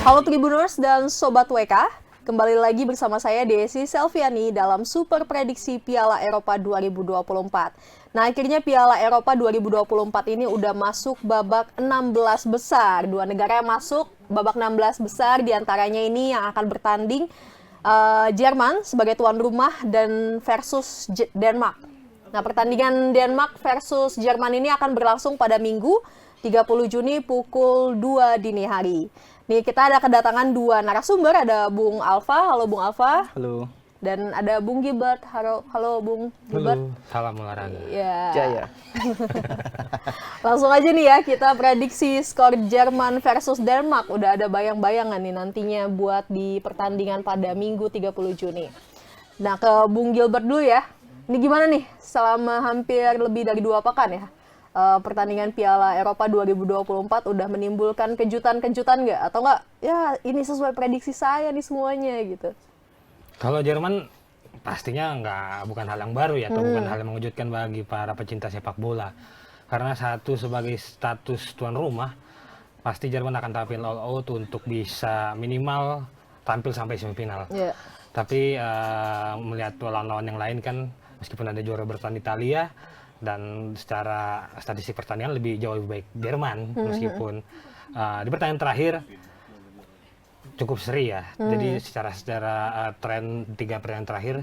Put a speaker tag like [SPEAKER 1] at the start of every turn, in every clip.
[SPEAKER 1] Halo Tribuners dan Sobat WK, kembali lagi bersama saya Desi Selviani dalam Super Prediksi Piala Eropa 2024. Nah, akhirnya Piala Eropa 2024 ini udah masuk babak 16 besar. Dua negara yang masuk babak 16 besar, diantaranya ini yang akan bertanding Jerman sebagai tuan rumah dan versus Denmark. Nah, pertandingan Denmark versus Jerman ini akan berlangsung pada Minggu 30 Juni pukul 2 dini hari. Nih, kita ada kedatangan dua narasumber, ada Bung Alfa. Halo Bung Alfa.
[SPEAKER 2] Halo.
[SPEAKER 1] Dan ada Bung Gilbert. Halo Bung Gilbert.
[SPEAKER 3] Halo, salam olahraga.
[SPEAKER 1] Ya.
[SPEAKER 2] Jaya.
[SPEAKER 1] Langsung aja nih ya, kita prediksi skor Jerman versus Denmark. Udah ada bayang-bayangan nih nantinya buat di pertandingan pada Minggu 30 Juni. Nah, ke Bung Gilbert dulu ya. Ini gimana nih selama hampir lebih dari 2 pekan ya? Pertandingan Piala Eropa 2024 udah menimbulkan kejutan-kejutan nggak? Atau nggak, ya ini sesuai prediksi saya nih semuanya gitu?
[SPEAKER 3] Kalau Jerman pastinya bukan hal yang baru ya, atau bukan hal yang mengejutkan bagi para pecinta sepak bola. Karena satu, sebagai status tuan rumah, pasti Jerman akan tampil all out untuk bisa minimal tampil sampai semifinal.
[SPEAKER 1] Yeah.
[SPEAKER 3] Tapi melihat lawan-lawan yang lain kan, meskipun ada juara bertahan Italia, dan secara statistik pertandingan jauh lebih baik Jerman, meskipun di pertandingan terakhir cukup seri ya. Jadi secara tren 3 pertandingan terakhir,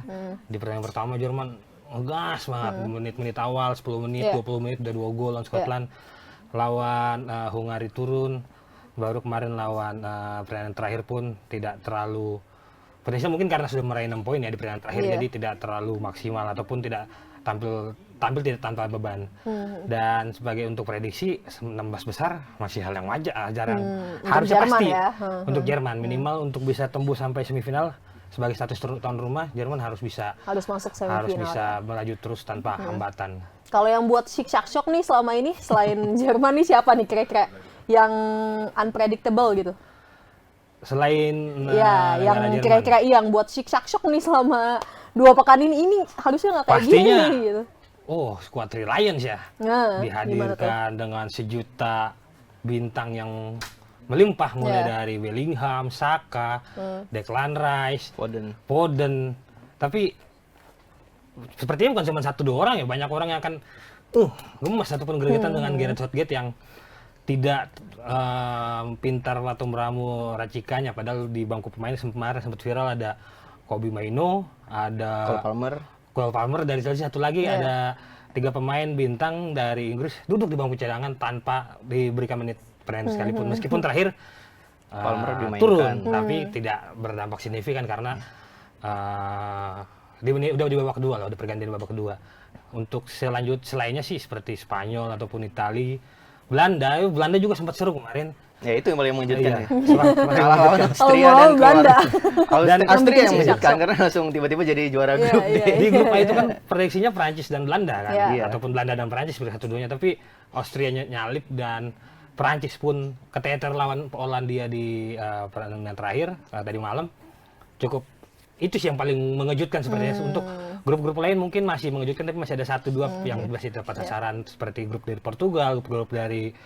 [SPEAKER 3] di pertandingan pertama Jerman ngegas banget, menit-menit awal, 10 menit, 20 menit udah 2 gol lawan Scotland. Lawan Hungari turun, baru kemarin lawan pertandingan terakhir pun tidak terlalu, Indonesia mungkin karena sudah meraih 6 poin ya di pertandingan terakhir, jadi tidak terlalu maksimal ataupun tidak tampil tidak tanpa beban. Dan sebagai untuk prediksi 16 besar masih hal yang wajar, jarang. Harusnya
[SPEAKER 1] Jerman
[SPEAKER 3] pasti
[SPEAKER 1] ya.
[SPEAKER 3] untuk Jerman minimal untuk bisa tembus sampai semifinal sebagai status tuan rumah, Jerman harus
[SPEAKER 1] masuk semifinal.
[SPEAKER 3] Harus bisa melaju terus tanpa hambatan.
[SPEAKER 1] Kalau yang buat shock nih selama ini selain Jerman nih siapa nih kira-kira yang unpredictable gitu?
[SPEAKER 3] Selain
[SPEAKER 1] ya, yang
[SPEAKER 3] Jerman,
[SPEAKER 1] kira-kira yang buat shock nih selama 2 pekan ini harusnya nggak kayak
[SPEAKER 3] pastinya,
[SPEAKER 1] gini gitu.
[SPEAKER 3] Squad Three Lions ya.
[SPEAKER 1] Nah,
[SPEAKER 3] dihadirkan dengan sejuta bintang yang melimpah, mulai dari Bellingham, Saka, Declan Rice, Foden. Tapi sepertinya bukan cuma 1-2 orang ya, banyak orang yang akan gemas ataupun gregetan dengan Gareth Southgate yang tidak pintar atau meramu racikannya. Padahal di bangku pemain kemarin sempat viral ada Kobbie Mainoo, ada Cole Palmer dari Chelsea, satu lagi ada 3 pemain bintang dari Inggris duduk di bangku cadangan tanpa diberikan menit permain sekalipun. Meskipun terakhir
[SPEAKER 2] Palmer
[SPEAKER 3] turun, tapi tidak berdampak signifikan karena udah di babak kedua lah, udah pergantian babak kedua. Untuk selainnya sih seperti Spanyol ataupun Italia, Belanda juga sempat seru kemarin.
[SPEAKER 2] Ya itu yang paling mengejutkan ya.
[SPEAKER 3] Kalah
[SPEAKER 2] lawan Austria dan
[SPEAKER 1] Belanda.
[SPEAKER 2] Dan Austria yang mengejutkan karena langsung tiba-tiba jadi juara grup D.
[SPEAKER 3] Di grup A itu kan prediksinya Prancis dan Belanda kan,
[SPEAKER 1] Iya.
[SPEAKER 3] ataupun Belanda dan Prancis seperti satu-duanya, tapi Austria nyalip dan Prancis pun keteter lawan Polandia di pertandingan terakhir tadi malam. Cukup itu sih yang paling mengejutkan sepertinya. Untuk grup-grup lain mungkin masih mengejutkan, tapi masih ada 1-2 yang masih dapat sasaran, seperti grup dari Portugal, grup dari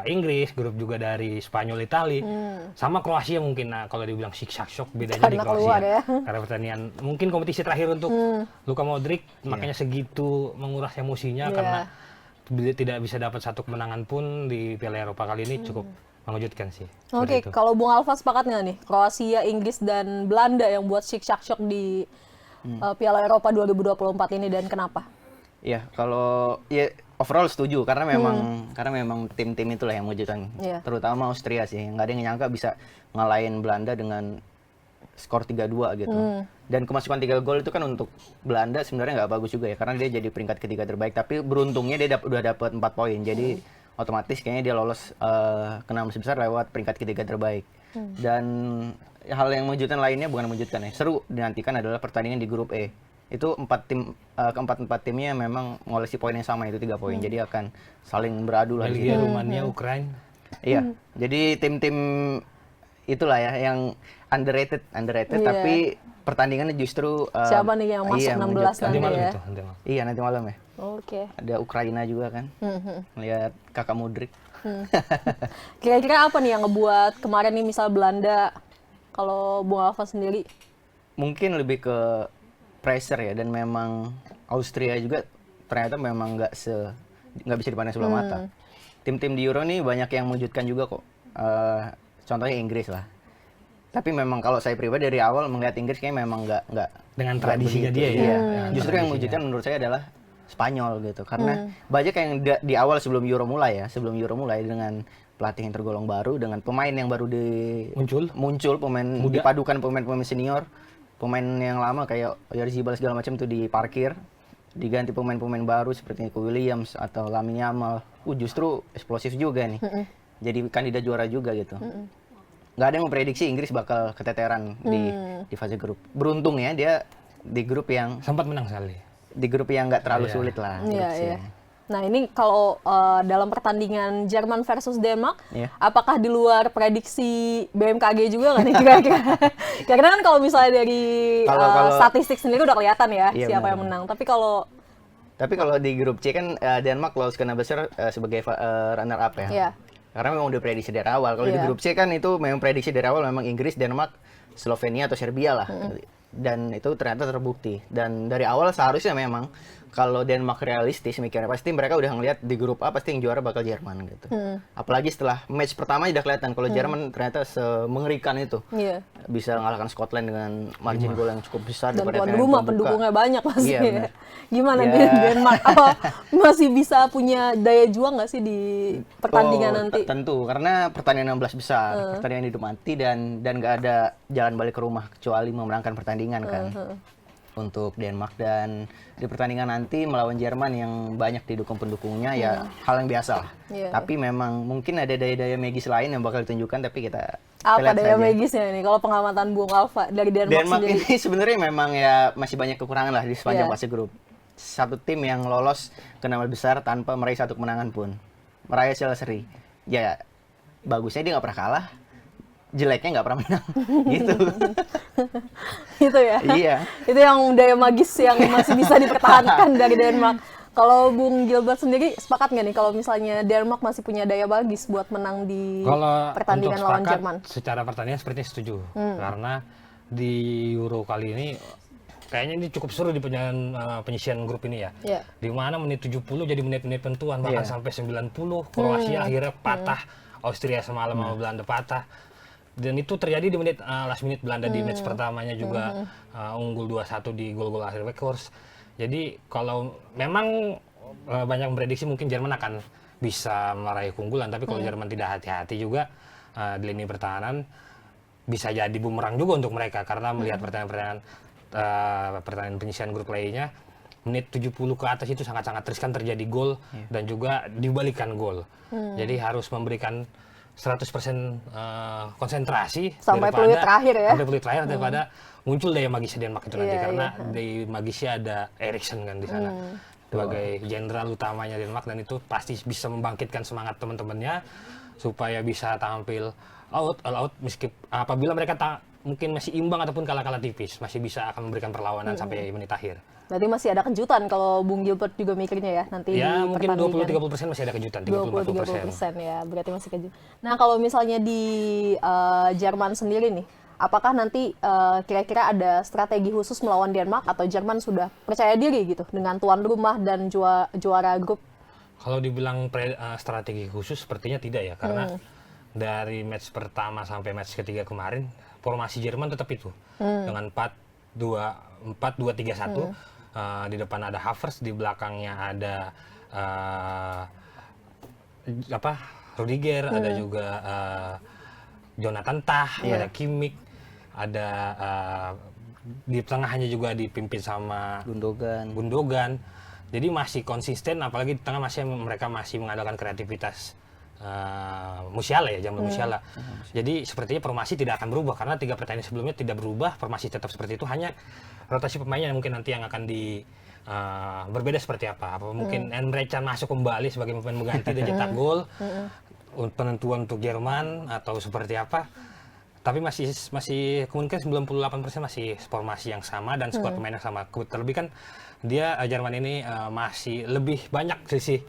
[SPEAKER 3] Inggris, grup juga dari Spanyol, Italia, sama Kroasia mungkin. Nah, kalau dibilang shock bedanya di Kroasia
[SPEAKER 1] ya.
[SPEAKER 3] karena pertandingan mungkin kompetisi terakhir untuk Luka Modric, makanya segitu menguras emosinya karena tidak bisa dapat satu kemenangan pun di Piala Eropa kali ini. Cukup mengejutkan sih.
[SPEAKER 1] Oke, kalau Bung Alfa sepakat nggak nih Kroasia, Inggris dan Belanda yang buat shock di Piala Eropa 2024 ini, dan kenapa?
[SPEAKER 2] Iya, kalau overall setuju karena memang tim-tim itulah yang mengejutkan. Terutama Austria sih, nggak ada yang nyangka bisa ngalahin Belanda dengan skor 3-2 gitu. Dan kemasukan 3 gol itu kan untuk Belanda sebenarnya nggak bagus juga ya, karena dia jadi peringkat ketiga terbaik, tapi beruntungnya dia udah dapat 4 poin. Jadi otomatis kayaknya dia lolos ke 16 besar lewat peringkat ketiga terbaik. Dan hal yang mengejutkan lainnya, bukan mengejutkan ya, seru dinantikan adalah pertandingan di grup E. Itu keempat timnya memang mengoleksi poin yang sama, itu 3 poin. Jadi akan saling beradu lah.
[SPEAKER 3] Belgia, Rumania, Ukraina.
[SPEAKER 2] Iya. Jadi tim-tim itulah ya yang underrated tapi pertandingannya justru
[SPEAKER 1] siapa nih yang masuk 16 nanti ya?
[SPEAKER 2] Iya, nanti malam ya.
[SPEAKER 1] Oke.
[SPEAKER 2] Ada Ukraina juga kan. Lihat kakak Modric.
[SPEAKER 1] Kira-kira apa nih yang ngebuat kemarin nih misal Belanda, kalau Bung Alfa sendiri?
[SPEAKER 2] Mungkin lebih ke pressure ya, dan memang Austria juga ternyata memang nggak bisa dipandang sebelah mata. Tim-tim di Euro nih banyak yang mewujudkan juga kok. Contohnya Inggris lah. Tapi memang kalau saya pribadi dari awal melihat Inggris kayak memang nggak
[SPEAKER 3] dengan
[SPEAKER 2] nggak
[SPEAKER 3] tradisinya
[SPEAKER 2] begitu.
[SPEAKER 3] dia ya.
[SPEAKER 2] Iya.
[SPEAKER 3] Dengan
[SPEAKER 2] Justru yang
[SPEAKER 3] tradisinya.
[SPEAKER 2] mewujudkan menurut saya adalah Spanyol gitu. Karena banyak yang di awal sebelum Euro mulai dengan pelatih yang tergolong baru, dengan pemain yang baru muncul pemain
[SPEAKER 3] Muda.
[SPEAKER 2] dipadukan pemain-pemain senior, pemain yang lama kayak Oyarzabal segala macam tuh diparkir, diganti pemain-pemain baru seperti Nico Williams atau Lamine Yamal. Justru eksplosif juga nih. Jadi kandidat juara juga gitu. Nggak ada yang memprediksi Inggris bakal keteteran di fase grup. Beruntung ya dia di grup yang
[SPEAKER 3] Sempat menang sekali.
[SPEAKER 2] nggak terlalu sulit lah.
[SPEAKER 1] Iya,
[SPEAKER 2] gitu sih.
[SPEAKER 1] iya. Nah ini kalau dalam pertandingan Jerman versus Denmark,
[SPEAKER 2] Iya.
[SPEAKER 1] apakah di luar prediksi BMKG juga nggak nih kira-kira? Karena kan kalau misalnya dari
[SPEAKER 2] Kalau-
[SPEAKER 1] statistik sendiri udah kelihatan ya
[SPEAKER 2] Iya,
[SPEAKER 1] siapa
[SPEAKER 2] benar.
[SPEAKER 1] yang menang. Tapi kalau
[SPEAKER 2] Di grup C kan Denmark lolos ke 16 besar sebagai runner up ya.
[SPEAKER 1] ya,
[SPEAKER 2] Karena memang udah prediksi dari awal. Kalau di
[SPEAKER 1] Iya.
[SPEAKER 2] grup C kan itu memang prediksi dari awal memang Inggris, Denmark, Slovenia atau Serbia lah. Dan itu ternyata terbukti. Dan dari awal seharusnya memang kalau Denmark realistis mikirnya pasti mereka udah ngelihat di grup A pasti yang juara bakal Jerman gitu. Apalagi setelah match pertama udah kelihatan kalau Jerman ternyata semengerikan itu.
[SPEAKER 1] iya.
[SPEAKER 2] Bisa mengalahkan Scotland dengan margin gol yang cukup besar
[SPEAKER 1] Dan
[SPEAKER 2] daripada
[SPEAKER 1] tuan
[SPEAKER 2] final
[SPEAKER 1] rumah
[SPEAKER 2] pembuka.
[SPEAKER 1] pendukungnya banyak pasti.
[SPEAKER 2] Iya,
[SPEAKER 1] Ya.
[SPEAKER 2] benar.
[SPEAKER 1] Gimana
[SPEAKER 2] Ya.
[SPEAKER 1] di Denmark? Apa masih bisa punya daya juang nggak sih di pertandingan nanti?
[SPEAKER 2] Tentu, karena pertandingan 16 besar, pertandingan hidup mati dan nggak ada jalan balik ke rumah kecuali memenangkan pertandingan kan. Untuk Denmark, dan di pertandingan nanti melawan Jerman yang banyak didukung pendukungnya ya hal yang biasa lah.
[SPEAKER 1] Iya,
[SPEAKER 2] Tapi memang mungkin ada daya-daya magis lain yang bakal ditunjukkan, tapi kita
[SPEAKER 1] Apa
[SPEAKER 2] lihat
[SPEAKER 1] daya
[SPEAKER 2] saja.
[SPEAKER 1] magisnya nih kalau pengamatan Bung Alfa dari Denmark
[SPEAKER 2] Denmark
[SPEAKER 1] sendiri?
[SPEAKER 2] ini sebenarnya memang ya masih banyak kekurangan lah di sepanjang
[SPEAKER 1] Iya.
[SPEAKER 2] fase grup. Satu tim yang lolos ke 16 besar tanpa meraih satu kemenangan pun. Meraih hasil seri. Ya bagusnya dia nggak pernah kalah, jeleknya nggak pernah menang. Gitu.
[SPEAKER 1] Itu ya.
[SPEAKER 2] Iya.
[SPEAKER 1] Itu yang daya magis yang masih bisa dipertahankan dari Denmark. Kalau Bung Gilbert sendiri sepakat nggak nih kalau misalnya Denmark masih punya daya magis buat menang di
[SPEAKER 3] Kalau
[SPEAKER 1] pertandingan
[SPEAKER 3] untuk
[SPEAKER 1] lawan
[SPEAKER 3] sepakat,
[SPEAKER 1] Jerman?
[SPEAKER 3] secara pertandingan sepertinya setuju. Karena di Euro kali ini kayaknya ini cukup seru di penyisian grup ini ya.
[SPEAKER 1] Iya.
[SPEAKER 3] Di mana menit 70 jadi menit-menit penentuan, bahkan
[SPEAKER 2] Iya.
[SPEAKER 3] sampai 90 Kroasia akhirnya patah, Austria semalam sama Belanda patah. Dan itu terjadi di last minute Belanda di match pertamanya juga unggul 2-1 di gol-gol akhir Weghorst. Jadi kalau memang banyak memprediksi mungkin Jerman akan bisa meraih keunggulan, tapi kalau Jerman tidak hati-hati juga di lini pertahanan bisa jadi bumerang juga untuk mereka, karena melihat pertandingan penyisian grup lainnya menit 70 ke atas itu sangat-sangat riskan terjadi gol dan juga dibalikan gol. Jadi harus memberikan 100% konsentrasi
[SPEAKER 1] Sampai peluit terakhir ya.
[SPEAKER 3] Sampai peluit terakhir daripada muncul daya magisnya Denmark itu nanti,
[SPEAKER 1] Iya,
[SPEAKER 3] karena daya magisnya ada Eriksen kan di sana sebagai jenderal utamanya Denmark, dan itu pasti bisa membangkitkan semangat teman-temannya supaya bisa tampil all out apabila mereka mungkin masih imbang ataupun kalah-kalah tipis, masih bisa akan memberikan perlawanan sampai menit akhir.
[SPEAKER 1] Berarti masih ada kejutan kalau Bung Gilbert juga mikirnya ya nanti
[SPEAKER 3] Ya
[SPEAKER 1] di
[SPEAKER 3] mungkin
[SPEAKER 1] pertandingan.
[SPEAKER 3] 20-30% masih ada kejutan,
[SPEAKER 1] 20-30% ya, berarti masih kejutan. Nah kalau misalnya di Jerman sendiri nih, apakah nanti kira-kira ada strategi khusus melawan Denmark atau Jerman sudah percaya diri gitu dengan tuan rumah dan juara grup?
[SPEAKER 3] Kalau dibilang strategi khusus sepertinya tidak ya, karena dari match pertama sampai match ketiga kemarin formasi Jerman tetap itu dengan 4-2-3-1. Di depan ada Havertz, di belakangnya ada Rudiger, ada juga Jonathan Tah, ada Kimmich, ada di tengahnya juga dipimpin sama Gundogan. Jadi masih konsisten, apalagi di tengah mereka masih mengandalkan kreativitas Musiala ya, zaman Musiala. Jadi sepertinya formasi tidak akan berubah, karena 3 pertandingan sebelumnya tidak berubah, formasi tetap seperti itu, hanya rotasi pemainnya mungkin nanti yang akan berbeda seperti apa mungkin Emre Can masuk kembali sebagai pemain mengganti dan cetak gol, penentuan untuk Jerman atau seperti apa. Tapi masih kemungkinan 98% masih formasi yang sama dan skuad pemain yang sama. Terlebih kan Jerman ini masih lebih banyak sisi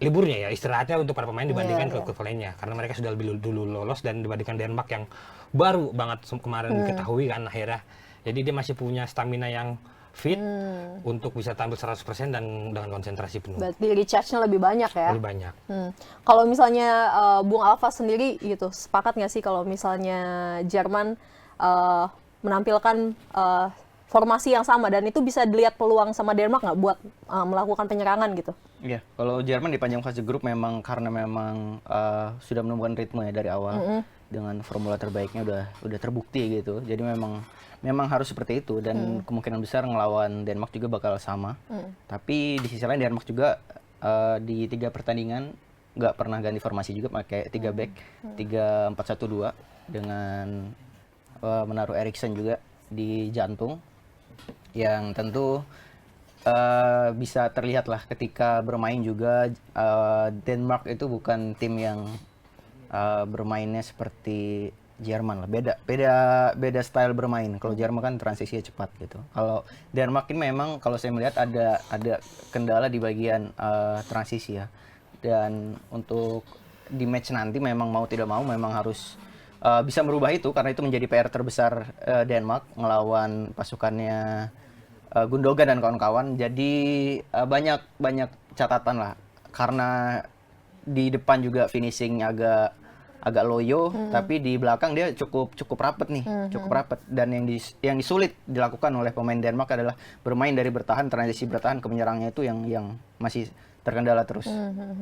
[SPEAKER 3] liburnya ya, istirahatnya untuk para pemain dibandingkan ke klub lainnya, karena mereka sudah lebih dulu lolos dan dibandingkan Denmark yang baru banget kemarin diketahui kan akhirnya. Jadi dia masih punya stamina yang fit untuk bisa tampil 100% dan dengan konsentrasi penuh.
[SPEAKER 1] Berarti recharge-nya lebih banyak ya?
[SPEAKER 3] Lebih banyak.
[SPEAKER 1] Kalau misalnya Bung Alfa sendiri gitu, sepakat nggak sih kalau misalnya Jerman menampilkan formasi yang sama dan itu bisa dilihat peluang sama Denmark nggak buat melakukan penyerangan gitu?
[SPEAKER 2] Iya, kalau Jerman di panjang fase grup memang karena memang sudah menemukan ritme ya dari awal dengan formula terbaiknya udah terbukti gitu. Jadi memang harus seperti itu dan kemungkinan besar ngelawan Denmark juga bakal sama. Tapi di sisi lain Denmark juga di 3 pertandingan nggak pernah ganti formasi juga, pakai 3 back 3-4-1-2 dengan menaruh Eriksen juga di jantung, yang tentu bisa terlihat lah ketika bermain juga Denmark itu bukan tim yang bermainnya seperti Jerman lah, beda style bermain. Kalau Jerman kan transisinya cepat gitu. Kalau Denmark ini memang kalau saya melihat ada kendala di bagian transisi ya. Dan untuk di match nanti memang mau tidak mau memang harus bisa merubah itu, karena itu menjadi PR terbesar Denmark ngelawan pasukannya Gundogan dan kawan-kawan. Jadi banyak catatan lah, karena di depan juga finishing agak loyo, tapi di belakang dia cukup rapat nih, cukup rapat. Dan yang disulit dilakukan oleh pemain Denmark adalah bermain dari bertahan, transisi bertahan ke menyerangnya itu yang masih terkendala terus.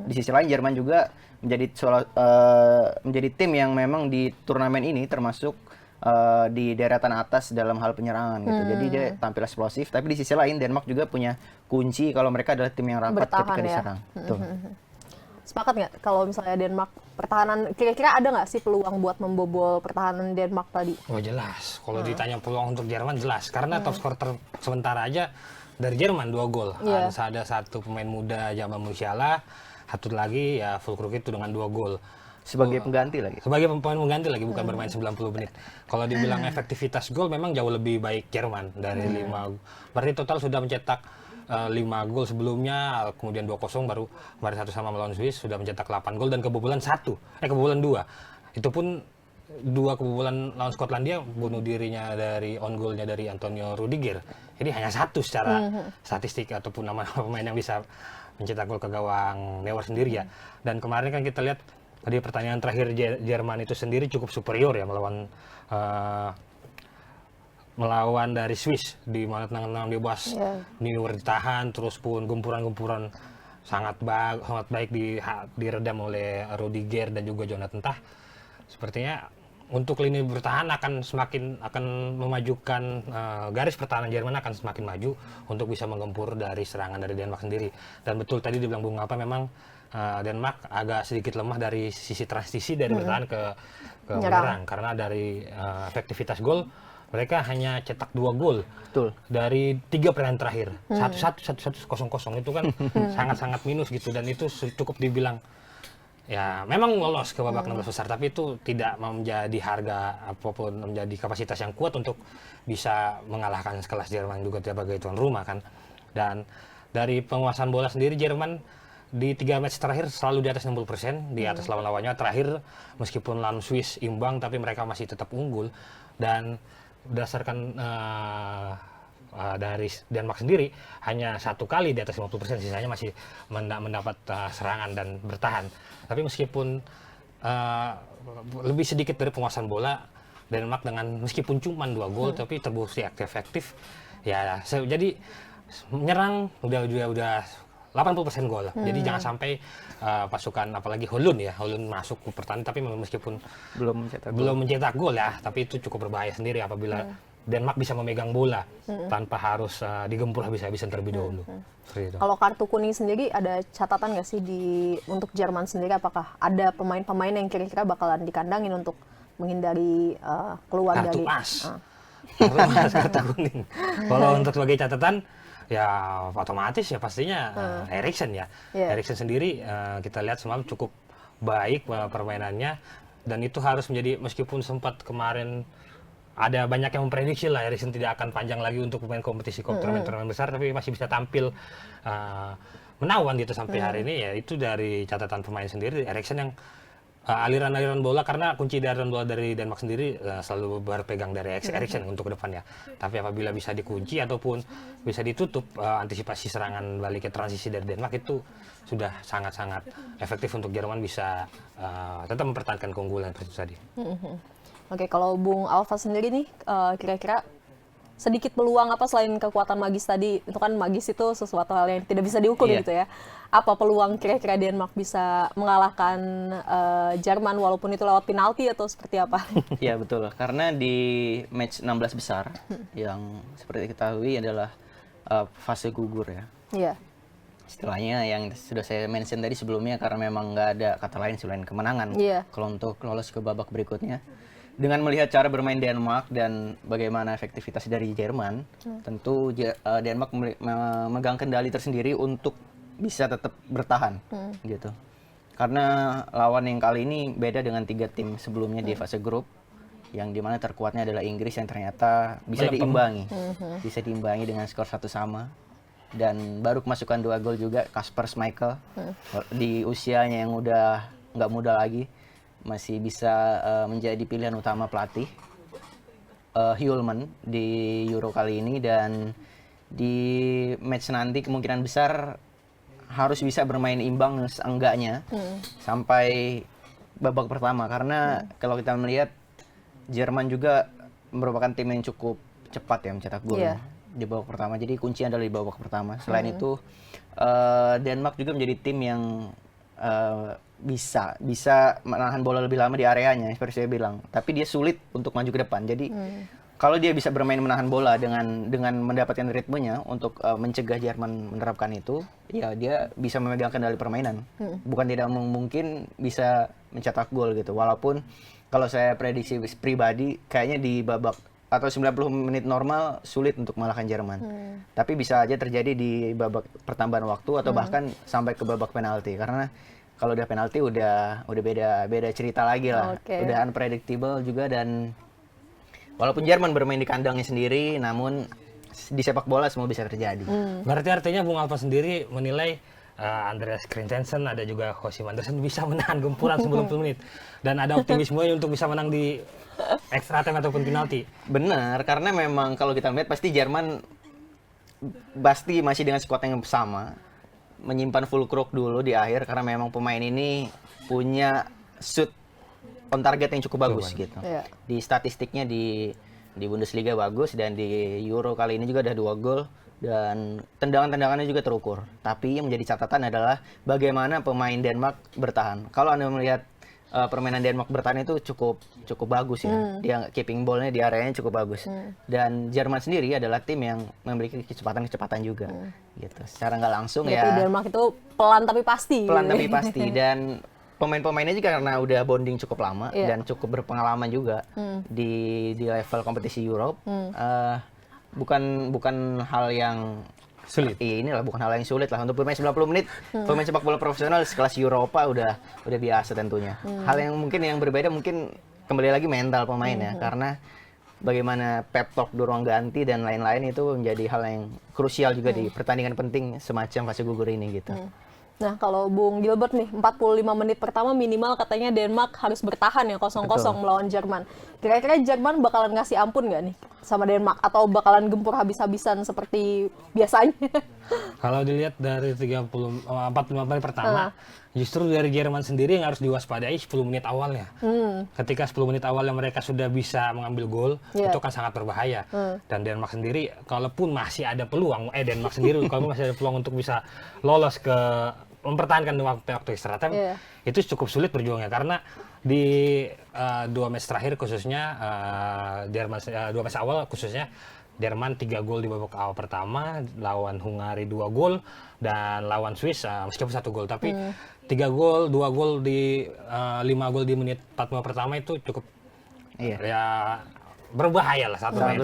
[SPEAKER 2] Di sisi lain Jerman juga menjadi tim yang memang di turnamen ini termasuk di deretan atas dalam hal penyerangan gitu. Jadi dia tampil eksplosif, tapi di sisi lain Denmark juga punya kunci kalau mereka adalah tim yang rapat ketika diserang. Betul.
[SPEAKER 1] Sepakat nggak kalau misalnya Denmark pertahanan, kira-kira ada nggak sih peluang buat membobol pertahanan Denmark tadi?
[SPEAKER 3] Oh jelas, kalau ditanya peluang untuk Jerman jelas, karena top skor sementara aja dari Jerman 2 gol. Ada satu pemain muda Jamal Musiala, satu lagi ya Füllkrug itu dengan 2 gol.
[SPEAKER 2] Sebagai pengganti lagi?
[SPEAKER 3] Sebagai pemain mengganti lagi, bukan bermain 90 menit. Kalau dibilang efektivitas gol memang jauh lebih baik Jerman dari 5. Berarti total sudah mencetak 5 gol sebelumnya, kemudian 2-0 baru kemarin 1 sama melawan Swiss, sudah mencetak 8 gol dan kebobolan 2. Itu pun 2 kebobolan lawan Skotlandia, bunuh dirinya dari on goalnya dari Antonio Rudiger. Jadi hanya 1 secara statistik ataupun nama pemain yang bisa mencetak gol ke gawang Neuer sendiri ya. Dan kemarin kan kita lihat di pertandingan terakhir Jerman itu sendiri cukup superior ya melawan dari Swiss, di mana tenang-tenang bebas, Neuer ditahan, terus pun gempuran-gempuran sangat baik diredam oleh Rudiger dan juga Jonathan Tah. Sepertinya untuk lini bertahan akan memajukan garis pertahanan Jerman akan semakin maju untuk bisa menggempur dari serangan dari Denmark sendiri. Dan betul tadi dibilang Bung Alfa, memang Denmark agak sedikit lemah dari sisi transisi dari bertahan ke menyerang, karena dari efektivitas gol mereka hanya cetak 2 gol. Betul. Dari 3 pertandingan terakhir. 1-1, 1-0 itu kan sangat-sangat minus gitu, dan itu cukup dibilang ya memang lolos ke babak 16 besar, tapi itu tidak menjadi harga apapun, menjadi kapasitas yang kuat untuk bisa mengalahkan sekelas Jerman juga sebagai tuan rumah kan. Dan dari penguasaan bola sendiri Jerman di 3 match terakhir selalu di atas 60%, di atas lawan-lawannya. Terakhir meskipun lawan Swiss imbang, tapi mereka masih tetap unggul. Dan berdasarkan dari Denmark sendiri hanya 1 kali di atas 50%, sisanya masih mendapat serangan dan bertahan. Tapi meskipun lebih sedikit dari penguasaan bola, Denmark dengan meskipun cuma 2 gol tapi terbukti efektif ya. Jadi menyerang udah 80% gol. Jadi jangan sampai pasukan apalagi Holland masuk ke pertandingan tapi meskipun belum mencetak gol ya, tapi itu cukup berbahaya sendiri apabila Denmark bisa memegang bola tanpa harus digempur habis-habisan terlebih dahulu.
[SPEAKER 1] Kalau kartu kuning sendiri ada catatan nggak sih untuk Jerman sendiri? Apakah ada pemain-pemain yang kira-kira bakalan dikandangin untuk menghindari keluar
[SPEAKER 3] kartu
[SPEAKER 1] dari
[SPEAKER 3] kartu kuning? Kalau untuk sebagai catatan ya otomatis ya pastinya Eriksen ya. Eriksen sendiri kita lihat semalam cukup baik permainannya, dan itu harus menjadi, meskipun sempat kemarin ada banyak yang memprediksi lah Eriksen tidak akan panjang lagi untuk pemain kompetisi turnamen besar, tapi masih bisa tampil menawan gitu sampai hari ini, ya itu dari catatan pemain sendiri, Eriksen yang aliran-aliran bola, karena kunci dari aliran bola dari Denmark sendiri selalu berpegang dari Eriksen untuk kedepannya. Tapi apabila bisa dikunci ataupun bisa ditutup, antisipasi serangan balik ke transisi dari Denmark itu sudah sangat-sangat efektif untuk Jerman bisa tetap mempertahankan keunggulan seperti itu tadi.
[SPEAKER 1] Oke, kalau Bung Alfa sendiri nih, kira-kira sedikit peluang apa selain kekuatan magis tadi? Itu kan magis itu sesuatu hal yang tidak bisa diukur gitu ya. Apa peluang kira-kira Denmark bisa mengalahkan Jerman walaupun itu lewat penalti atau seperti apa?
[SPEAKER 2] Ya betul, karena di match 16 besar yang seperti diketahui adalah fase gugur ya.
[SPEAKER 1] Iya.
[SPEAKER 2] Istilahnya yang sudah saya mention tadi sebelumnya, karena memang nggak ada kata lain selain kemenangan kalau untuk lolos ke babak berikutnya. Dengan melihat cara bermain Denmark dan bagaimana efektivitas dari Jerman, tentu Denmark memegang kendali tersendiri untuk bisa tetap bertahan gitu. Karena lawan yang kali ini beda dengan 3 tim sebelumnya di fase grup, yang dimana terkuatnya adalah Inggris yang ternyata bisa diimbangi dengan skor 1-1, dan baru kemasukan 2 gol juga Kasper Schmeichel di usianya yang udah nggak muda lagi, masih bisa menjadi pilihan utama pelatih Hjulmand di Euro kali ini. Dan di match nanti kemungkinan besar harus bisa bermain imbang seenggaknya sampai babak pertama, karena kalau kita melihat Jerman juga merupakan tim yang cukup cepat ya mencetak gol di babak pertama, jadi kuncinya adalah di babak pertama. Selain itu Denmark juga menjadi tim yang bisa menahan bola lebih lama di areanya seperti saya bilang, tapi dia sulit untuk maju ke depan. Jadi kalau dia bisa bermain menahan bola dengan mendapatkan ritmenya untuk mencegah Jerman menerapkan itu, ya dia bisa memegang kendali permainan. Bukan tidak mungkin bisa mencetak gol gitu. Walaupun kalau saya prediksi pribadi kayaknya di babak atau 90 menit normal sulit untuk mengalahkan Jerman. Tapi bisa aja terjadi di babak pertambahan waktu atau bahkan sampai ke babak penalti, karena kalau udah penalti udah beda cerita lagi lah. Udah unpredictable juga. Dan walaupun Jerman bermain di kandangnya sendiri, namun di sepak bola semua bisa terjadi.
[SPEAKER 3] Berarti artinya Bung Alfa sendiri menilai Andreas Christensen, ada juga Joachim Andersen bisa menahan gempuran 90 menit. Dan ada optimisme untuk bisa menang di extra time ataupun penalti.
[SPEAKER 2] Benar, karena memang kalau kita lihat pasti Jerman pasti masih dengan skuad yang sama, menyimpan full crook dulu di akhir, karena memang pemain ini punya shoot on target yang cukup bagus gitu. Di statistiknya di Bundesliga bagus, dan di Euro kali ini juga ada 2 gol, dan tendangan-tendangannya juga terukur. Tapi yang menjadi catatan adalah bagaimana pemain Denmark bertahan. Kalau Anda melihat permainan Denmark bertahan itu cukup bagus ya. Dia keeping ball-nya di areanya cukup bagus. Dan Jerman sendiri adalah tim yang memiliki kecepatan juga. Gitu. Secara nggak langsung
[SPEAKER 1] jadi Denmark itu pelan tapi pasti.
[SPEAKER 2] Dan pemain-pemainnya juga karena udah bonding cukup lama dan cukup berpengalaman juga di level kompetisi Europe. Bukan hal yang
[SPEAKER 3] sulit.
[SPEAKER 2] Inilah bukan hal yang sulit lah untuk bermain 90 menit. Pemain sepak bola profesional sekelas Eropa udah biasa tentunya. Hal yang mungkin berbeda mungkin kembali lagi mental pemain ya, karena bagaimana pep talk di ruang ganti dan lain-lain itu menjadi hal yang krusial juga di pertandingan penting semacam fase gugur ini gitu.
[SPEAKER 1] Nah, kalau Bung Gilbert nih, 45 menit pertama minimal katanya Denmark harus bertahan ya 0-0 melawan Jerman. Kira-kira Jerman bakalan ngasih ampun nggak nih sama Denmark, atau bakalan gempur habis-habisan seperti biasanya?
[SPEAKER 3] Kalau dilihat dari 45 menit pertama, justru dari Jerman sendiri yang harus diwaspadai 10 menit awalnya. Ketika 10 menit awalnya mereka sudah bisa mengambil gol, itu kan sangat berbahaya. Dan Denmark sendiri, kalaupun masih ada peluang, kalaupun masih ada peluang untuk bisa lolos ke mempertahankan waktu extra time, itu cukup sulit berjuangnya, karena di 2 match terakhir khususnya Jerman 2 match awal khususnya Jerman 3 gol di babak awal pertama, lawan Hungari 2 gol, dan lawan Swiss meskipun 1 gol, tapi 3 gol, 2 gol di 5 gol di menit 45 pertama itu cukup ya berbahaya lah satu main.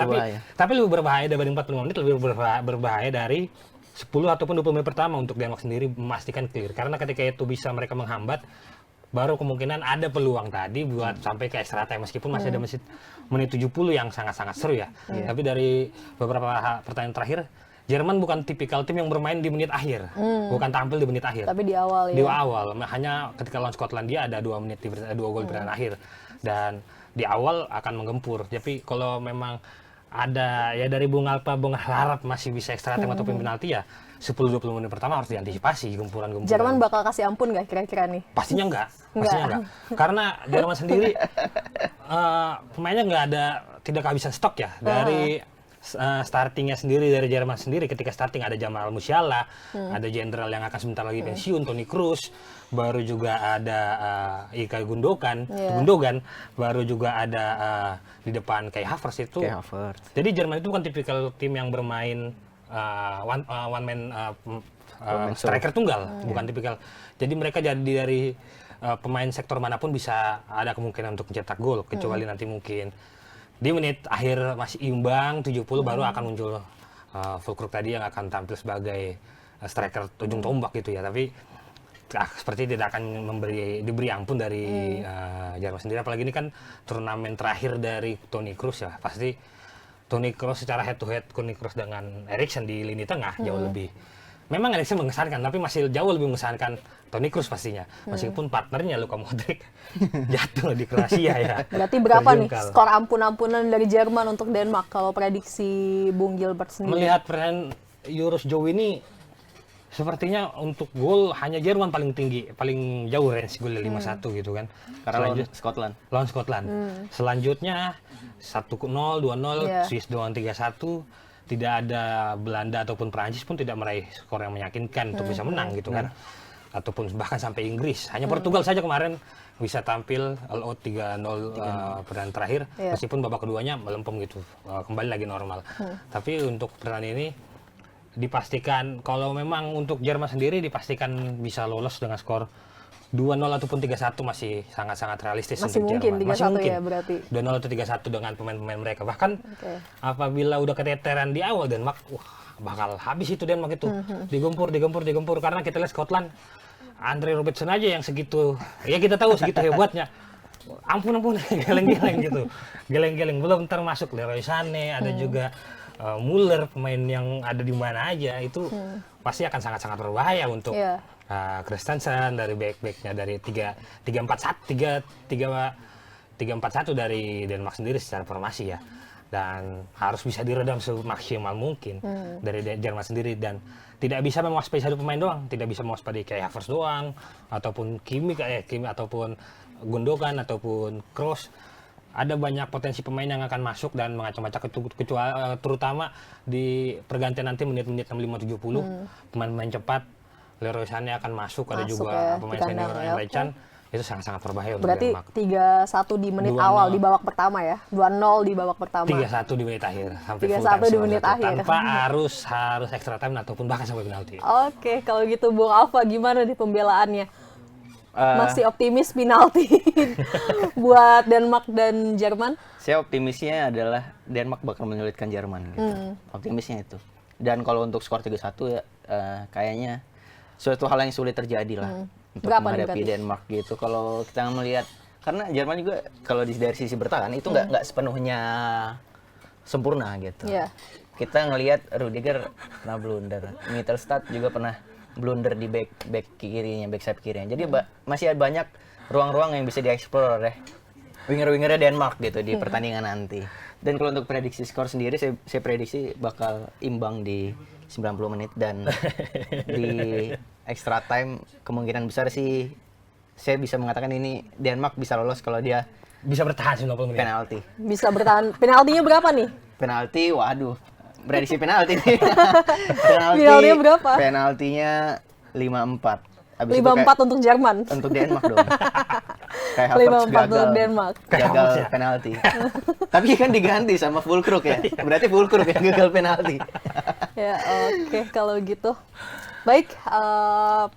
[SPEAKER 3] Tapi lebih berbahaya dibanding 45 menit, lebih berbahaya dari 10 ataupun 20 menit pertama untuk Denmark sendiri memastikan clear. Karena ketika itu bisa mereka menghambat, baru kemungkinan ada peluang tadi buat sampai ke extra time, meskipun masih ada menit 70 yang sangat-sangat seru ya. Tapi dari beberapa pertandingan terakhir, Jerman bukan tipikal tim yang bermain di menit akhir, bukan tampil di menit akhir.
[SPEAKER 1] Tapi di awal ya.
[SPEAKER 3] Di awal, hanya ketika lawan Skotlandia ada 2 menit, 2 gol di pertandingan akhir. Dan di awal akan menggempur. Tapi kalau memang ada ya dari Bung harap masih bisa extra time ataupun penalti ya 10-20 menit pertama harus diantisipasi gempuran-gempuran.
[SPEAKER 1] Jerman bakal kasih ampun nggak kira-kira nih?
[SPEAKER 3] Pastinya enggak. Karena Jerman sendiri pemainnya tidak kehabisan stok ya. Dari startingnya sendiri dari Jerman sendiri, ketika starting ada Jamal Musiala, ada jenderal yang akan sebentar lagi pensiun, Toni Kroos, baru juga ada Ilkay Gundogan, baru juga ada di depan Kai Havertz itu. Jadi Jerman itu bukan tipikal tim yang bermain one man striker tunggal, bukan tipikal. Jadi mereka jadi dari pemain sektor manapun bisa ada kemungkinan untuk mencetak gol, kecuali nanti mungkin di menit akhir masih imbang 70 baru akan muncul Füllkrug tadi yang akan tampil sebagai striker ujung tombak gitu ya. Tapi seperti tidak akan diberi ampun dari Jerman sendiri, apalagi ini kan turnamen terakhir dari Toni Kroos ya. Pasti Toni Kroos secara head to head Toni Kroos dengan Eriksen di lini tengah jauh lebih. Memang Eriksen mengesankan, tapi masih jauh lebih mengesankan Toni Kroos pastinya. Meskipun partnernya Luka Modric jatuh di Kroasia ya.
[SPEAKER 1] Berarti berapa nih skor ampun-ampunan dari Jerman untuk Denmark kalau prediksi Bung Gilbert sendiri?
[SPEAKER 3] Melihat pertandingan Euro sejauh ini, sepertinya untuk gol hanya Jerman paling tinggi, paling jauh range golnya 5-1 gitu kan.
[SPEAKER 2] Karena lawan Scotland.
[SPEAKER 3] Selanjutnya 1-0, 2-0, Swiss doang 3-1. Tidak ada Belanda ataupun Prancis pun tidak meraih skor yang meyakinkan untuk bisa menang gitu kan. Ataupun bahkan sampai Inggris. Hanya Portugal saja kemarin bisa tampil all out 3-0 pertandingan terakhir, meskipun babak keduanya melempem gitu, kembali lagi normal. Tapi untuk pertandingan ini dipastikan, kalau memang untuk Jerman sendiri dipastikan bisa lolos dengan skor 2-0 ataupun 3-1 masih sangat-sangat realistis untuk Jerman.
[SPEAKER 1] Masih mungkin ya berarti.
[SPEAKER 3] 2-0 atau 3-1 dengan pemain-pemain mereka. Bahkan apabila udah keteteran di awal Denmark, bakal habis itu Denmark itu. Digempur karena kita lihat Scotland, Andre Robertson aja yang segitu, ya kita tahu segitu hebatnya. Ampun, geleng-geleng gitu. Geleng-geleng, belum termasuk Leroy Sané, ada juga Muller, pemain yang ada di mana aja, itu pasti akan sangat-sangat berbahaya untuk Christensen dari back-backnya, dari 3-4-1 dari Denmark sendiri secara formasi ya. Dan harus bisa diredam semaksimal mungkin dari Jerman sendiri, dan tidak bisa mewaspadai satu pemain doang, tidak bisa mewaspadai kayak Havertz doang, ataupun Kimi ataupun Gundogan ataupun Kroos. Ada banyak potensi pemain yang akan masuk dan mengacak-acak, terutama di pergantian nanti menit-menit 65-70, pemain-pemain cepat, Leroy Sané akan masuk, ada juga pemain senior Emre Can. Itu sangat-sangat berbahaya untuk
[SPEAKER 1] Berarti
[SPEAKER 3] Denmark.
[SPEAKER 1] 3-1 di menit awal di babak pertama ya, 2-0 di babak pertama.
[SPEAKER 3] 3-1 di menit akhir, sampai
[SPEAKER 1] 3-1 di menit akhir.
[SPEAKER 3] Tanpa harus extra time ataupun bahkan sampai penalti.
[SPEAKER 1] Oke, kalau gitu Bung Alfa gimana di pembelaannya? Masih optimis penalti buat Denmark dan Jerman?
[SPEAKER 2] Saya optimisnya adalah Denmark bakal menyulitkan Jerman gitu. Optimisnya itu. Dan kalau untuk skor 3-1 ya kayaknya suatu hal yang sulit terjadi lah. Untuk menghadapi Denmark gitu. Kalau kita melihat, karena Jerman juga kalau dari sisi bertahan itu nggak sepenuhnya sempurna gitu. Kita ngelihat Rudiger pernah blunder, Mittelstadt juga pernah blunder di back kirinya, back sayap kirinya. Jadi masih ada banyak ruang-ruang yang bisa dieksplor oleh winger-wingernya Denmark gitu di pertandingan nanti. Dan kalau untuk prediksi skor sendiri, saya prediksi bakal imbang di 90 menit dan di extra time kemungkinan besar sih saya bisa mengatakan ini Denmark bisa lolos kalau dia
[SPEAKER 3] bisa bertahan 90 menit.
[SPEAKER 2] Penalti.
[SPEAKER 1] Bisa bertahan. Penaltinya berapa nih?
[SPEAKER 2] Penalti, waduh. Prediksi penalti nih.
[SPEAKER 1] Penaltinya berapa?
[SPEAKER 2] Penaltinya 5-4.
[SPEAKER 1] 5-4 untuk Jerman.
[SPEAKER 2] Untuk Denmark dong. Kayak Havertz gagal penalti. Tapi kan diganti sama Füllkrug ya. Berarti Füllkrug yang gagal penalti.
[SPEAKER 1] Ya, oke kalau gitu. Baik,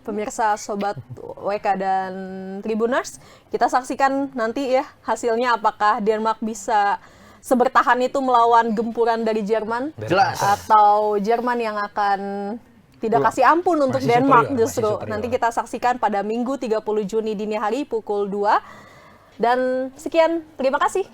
[SPEAKER 1] pemirsa Sobat WK dan Tribuners, kita saksikan nanti ya hasilnya apakah Denmark bisa sebertahan itu melawan gempuran dari Jerman.
[SPEAKER 2] Jelas.
[SPEAKER 1] Atau Jerman yang akan tidak kasih ampun untuk Denmark justru. Nanti kita saksikan pada Minggu 30 Juni dini hari pukul 2. Dan sekian, terima kasih.